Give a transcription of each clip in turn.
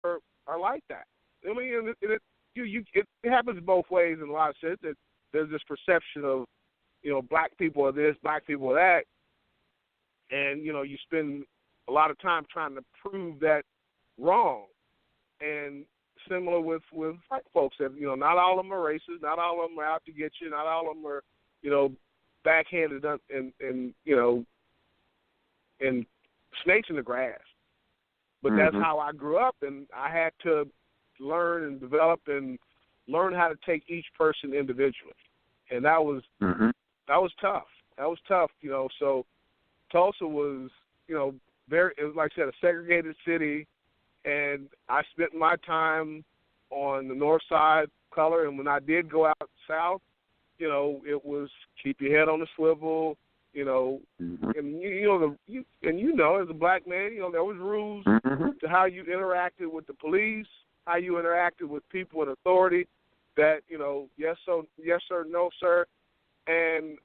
are like that. I mean, it happens both ways in a lot of sense. That there's this perception of, black people are this, black people are that, and you spend a lot of time trying to prove that wrong. And similar with white folks, that not all of them are racist, not all of them are out to get you, not all of them are backhanded and snakes in the grass. But that's how I grew up, and I had to learn and develop and learn how to take each person individually, and that was tough. That was tough, So Tulsa was, very, it was, like I said, a segregated city, and I spent my time on the north side color, and when I did go out south, it was keep your head on the swivel, and as a black man, there was rules to how you interacted with the police, how you interacted with people in authority, that, yes sir, no sir. And,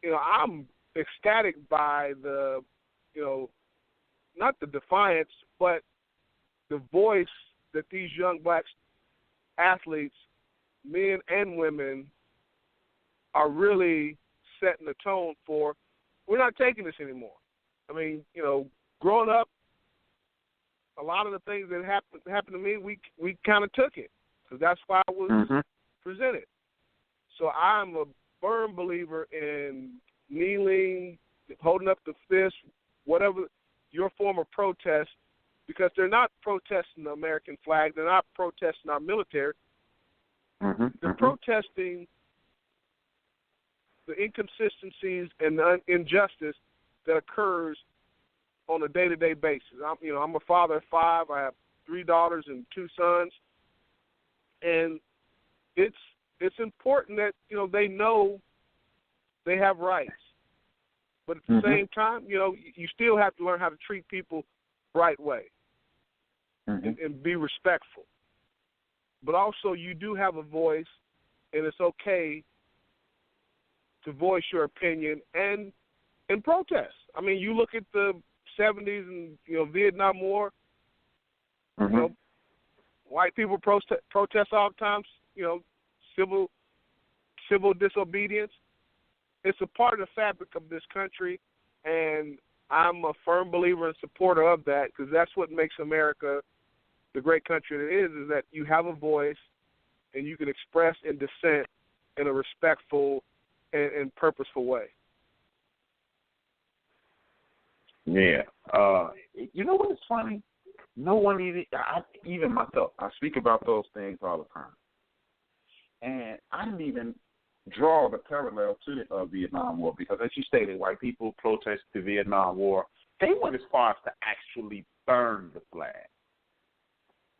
I'm ecstatic by the, not the defiance, but the voice that these young black athletes, men and women, are really setting the tone for. We're not taking this anymore. I mean, growing up, a lot of the things that happened to me, we kind of took it because that's why it was presented. So I'm a firm believer in kneeling, holding up the fist, whatever your form of protest, because they're not protesting the American flag. They're not protesting our military. They're protesting the inconsistencies and the injustice that occurs on a day-to-day basis. I'm a father of 5. I have 3 daughters and 2 sons, and it's important that they know they have rights, but at the same time, you still have to learn how to treat people the right way and be respectful. But also, you do have a voice, and it's okay to voice your opinion and protest. I mean, you look at the 70s and Vietnam War. White people protest all the time. Civil disobedience. It's a part of the fabric of this country, and I'm a firm believer and supporter of that because that's what makes America the great country that it is that you have a voice and you can express and dissent in a respectful and purposeful way. Yeah. You know what is funny? No one even myself, I speak about those things all the time. And I didn't even draw the parallel to the Vietnam War because, as you stated, white people protested the Vietnam War. They went as far as to actually burn the flag.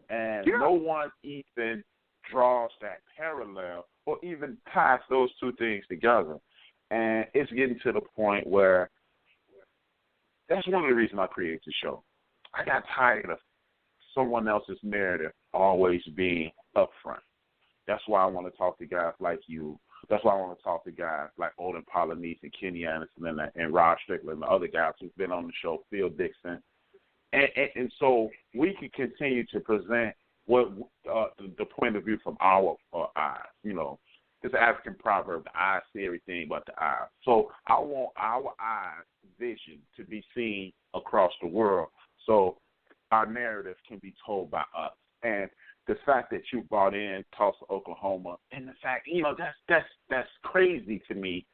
And no one even draws that parallel or even ties those two things together. And it's getting to the point where that's one of the reasons I created the show. I got tired of someone else's narrative always being up front. That's why I want to talk to guys like you. That's why I want to talk to guys like Olin Polynice and Kenny Anderson and Rod Strickland and the other guys who've been on the show, Phil Dixon. And so we can continue to present what the point of view from our eyes. It's an African proverb, the eyes see everything but the eyes. So I want our eyes vision to be seen across the world so our narrative can be told by us. And the fact that you brought in Tulsa, Oklahoma, and the fact, that's crazy to me,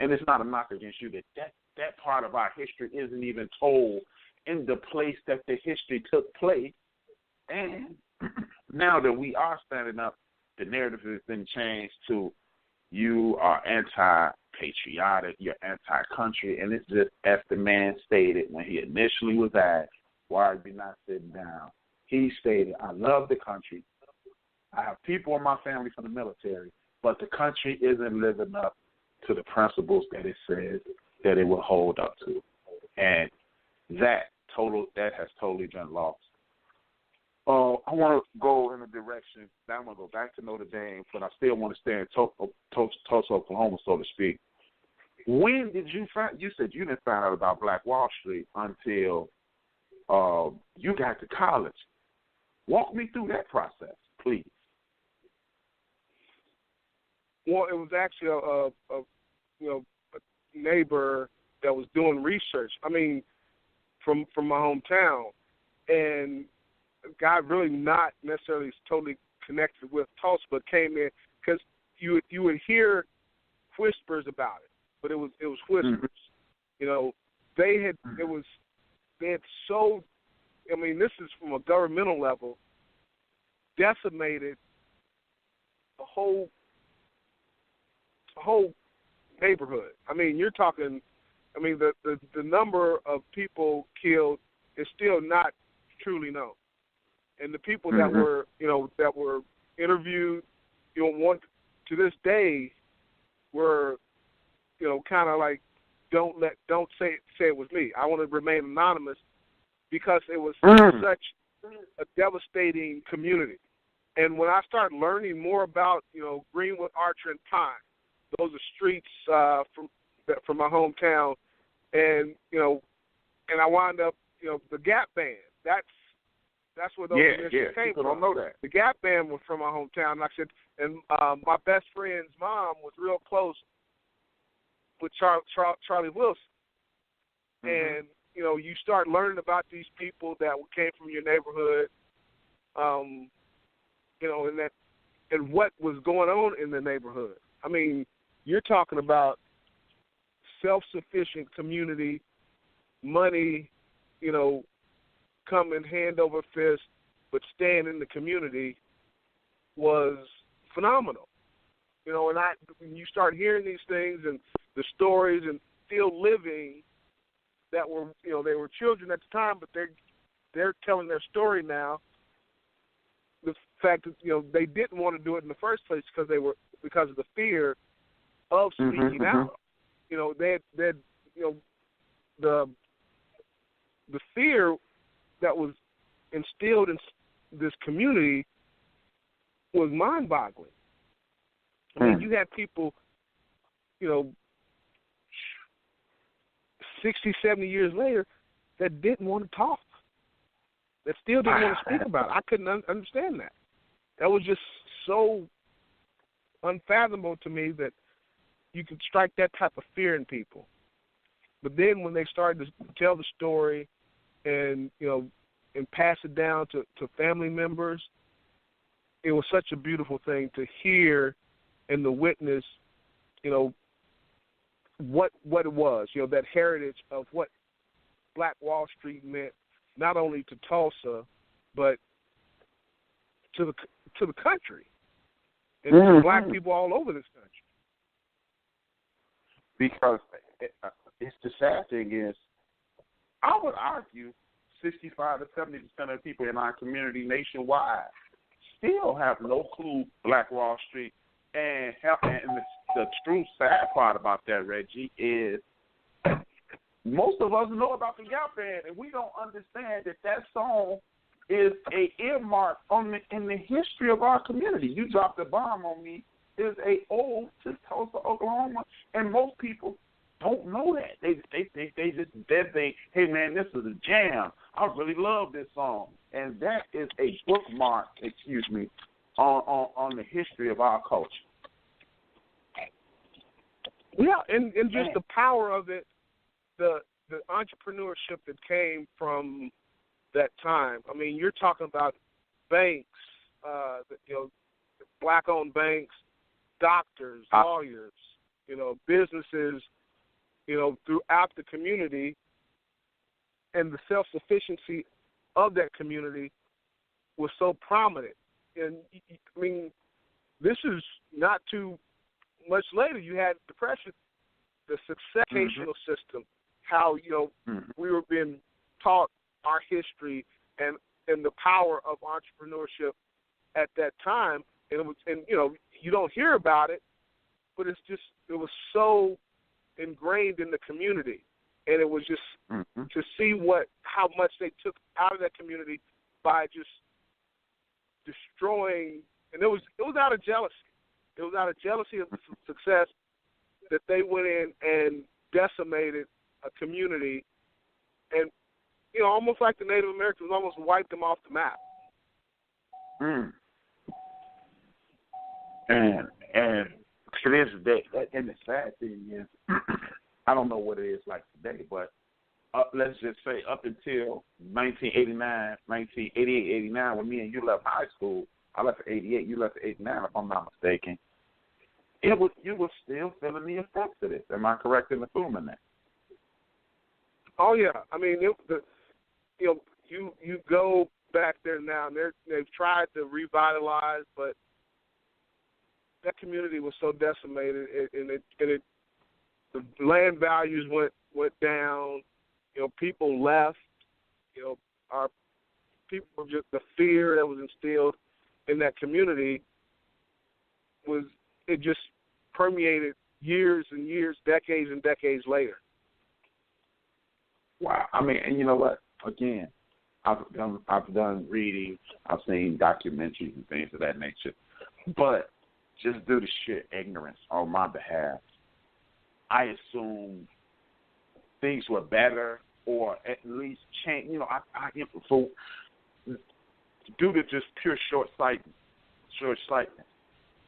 and it's not a knock against you, that part of our history isn't even told in the place that the history took place. And now that we are standing up, the narrative has been changed to you are anti-patriotic, you're anti-country, and it's just as the man stated when he initially was asked, why are you not sitting down? He stated, I love the country. I have people in my family from the military, but the country isn't living up to the principles that it says that it will hold up to. And that has totally been lost. I want to go in a direction. Now I'm going to go back to Notre Dame, but I still want to stay in Tulsa, Oklahoma, so to speak. When did you said you didn't find out about Black Wall Street until you got to college. Walk me through that process, please. Well, it was actually a neighbor that was doing research. I mean, from my hometown, and a guy really not necessarily totally connected with Tulsa, but came in because you would hear whispers about it, but it was whispers. Mm-hmm. You know, they had so. I mean, this is from a governmental level, decimated a whole neighborhood. I mean, you're talking. I mean, the number of people killed is still not truly known, and the people that were interviewed, one to this day were, kind of like, don't say it was me. I want to remain anonymous because it was such a devastating community. And when I started learning more about, Greenwood, Archer, and Pine, those are streets from my hometown, and and I wound up, the Gap Band. That's where those initials came people from. Don't know that. The Gap Band was from my hometown. Like I said, and my best friend's mom was real close with Charlie Wilson, and you start learning about these people that came from your neighborhood, and what was going on in the neighborhood. I mean, you're talking about self-sufficient community, money, coming hand over fist, but staying in the community was phenomenal. And when you start hearing these things and the stories and still living that were, they were children at the time, but they're telling their story now. The fact that, they didn't want to do it in the first place because of the fear of speaking out. They had the fear that was instilled in this community was mind-boggling. I mean, you had people, 60, 70 years later that didn't want to talk, that still didn't want to speak about it. I couldn't understand that. That was just so unfathomable to me that you could strike that type of fear in people. But then when they started to tell the story and, and pass it down to family members, it was such a beautiful thing to hear and to witness, what it was, that heritage of what Black Wall Street meant, not only to Tulsa, but to the country and to Black people all over this country. Because it's the sad thing is, I would argue 65 to 70% of the people in our community nationwide still have no clue Black Wall Street. And the true sad part about that, Reggie, is most of us know about the Gap Band, and we don't understand that song is a earmark in the history of our community. You dropped a bomb on me. Is a ode to Tulsa, Oklahoma, and most people don't know that. They just think, hey man, this is a jam. I really love this song, and that is a bookmark. On the history of our culture. Yeah, and just the power of it, the entrepreneurship that came from that time. I mean, you're talking about banks, Black-owned banks, doctors, lawyers, businesses, throughout the community, and the self-sufficiency of that community was so prominent. And, I mean, this is not too much later. You had Depression, the successional system, how, we were being taught our history and the power of entrepreneurship at that time. And it was, you don't hear about it, but it was so ingrained in the community. And it was just to see how much they took out of that community by just destroying, and it was out of jealousy. It was out of jealousy of the success that they went in and decimated a community, and almost like the Native Americans almost wiped them off the map. Mm. And to this day, and the sad thing is, I don't know what it is like today, but let's just say up until 1989, 1988, 89, when me and you left high school, I left at 88, you left at 89, if I'm not mistaken. You were still feeling the effects of this. Am I correct in assuming that? Oh yeah, I mean, you go back there now, and they've tried to revitalize, but that community was so decimated, and the land values went down. People left. Our people, just the fear that was instilled in that community just permeated years and years, decades and decades later. Wow. I mean, and you know what? Again, I've done reading, I've seen documentaries and things of that nature, but just due to sheer ignorance on my behalf, I assume things were better or at least change. So due to just pure short-sightedness,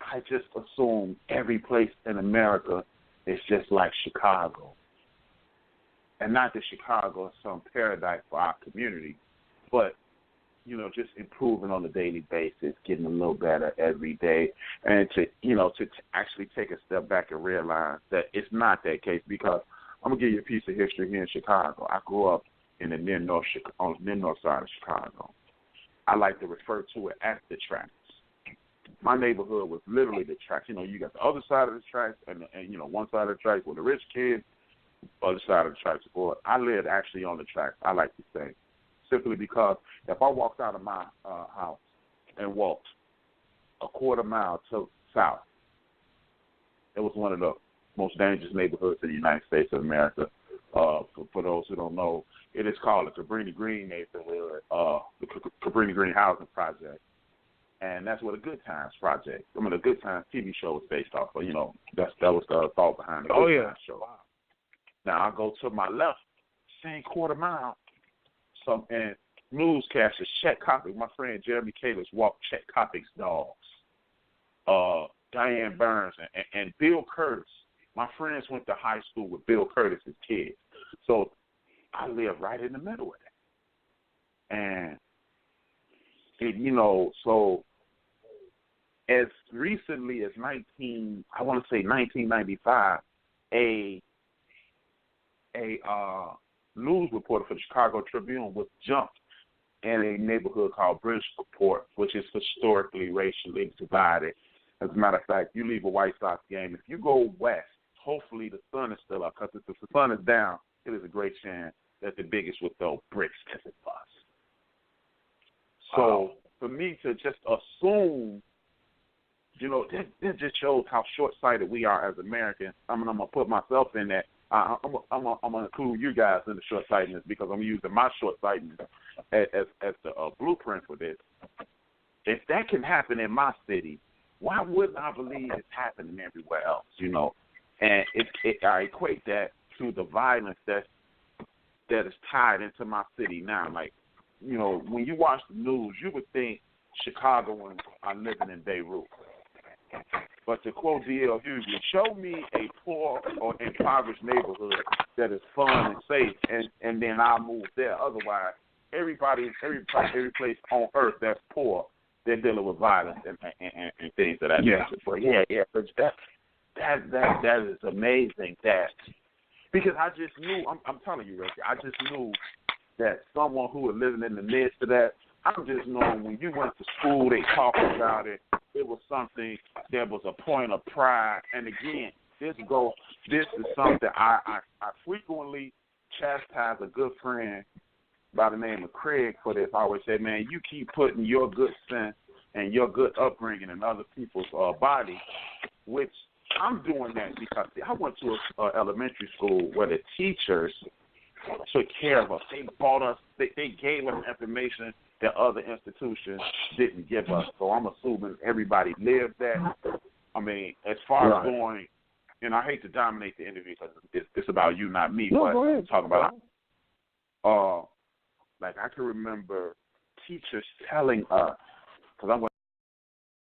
I just assume every place in America is just like Chicago. And not that Chicago is some paradise for our community, but, just improving on a daily basis, getting a little better every day, and to actually take a step back and realize that it's not that case, because I'm going to give you a piece of history here in Chicago. I grew up in the near north side of Chicago. I like to refer to it as the tracks. My neighborhood was literally the tracks. You got the other side of the tracks and one side of the tracks were the rich kids, other side of the tracks were. I lived actually on the tracks, I like to say, simply because if I walked out of my house and walked a quarter mile to south, it was one of the most dangerous neighborhoods in the United States of America. For those who don't know, it is called the Cabrini Green neighborhood, the Cabrini Green Housing Project. And that's what the Good Times Project, the Good Times TV show was based off of. That was the thought behind the Good Times show. Wow. Now, I go to my left, same quarter mile, and newscasters, Chet Coppock, my friend Jeremy Kalis walked Chet Coppock's dogs. Diane Burns and Bill Curtis. My friends went to high school with Bill Curtis's kids. So I live right in the middle of that. And, so as recently as 1995, a news reporter for the Chicago Tribune was jumped in a neighborhood called Bridgeport, which is historically racially divided. As a matter of fact, you leave a White Sox game, if you go west, hopefully the sun is still up, because if the sun is down, it is a great chance that the biggest will throw bricks to the bus. So for me to just assume, this just shows how short-sighted we are as Americans. I'm going to put myself in that. I'm going to include you guys in the short-sightedness, because I'm using my short-sightedness as the blueprint for this. If that can happen in my city, why wouldn't I believe it's happening everywhere else, And I equate that to the violence that is tied into my city now. Like, when you watch the news, you would think Chicagoans are living in Beirut. But to quote D.L. Hughley, show me a poor or impoverished neighborhood that is fun and safe, and then I'll move there. Otherwise, every place on earth that's poor, they're dealing with violence and things of that nature. But but that is amazing. Because I just knew, I'm telling you, Reggie, I just knew that someone who was living in the midst of that, I'm just knowing when you went to school, they talked about it. It was something that was a point of pride. And again, this is something I frequently chastise a good friend by the name of Craig for this. I always say, man, you keep putting your good sense and your good upbringing in other people's body, which I'm doing that because I went to an elementary school where the teachers took care of us. They bought us, they gave us information that other institutions didn't give us. So I'm assuming everybody lived that. I mean, as far as going, and I hate to dominate the interview because it's about you, not me. No, but go ahead. Talk about, like I can remember teachers telling us because I'm going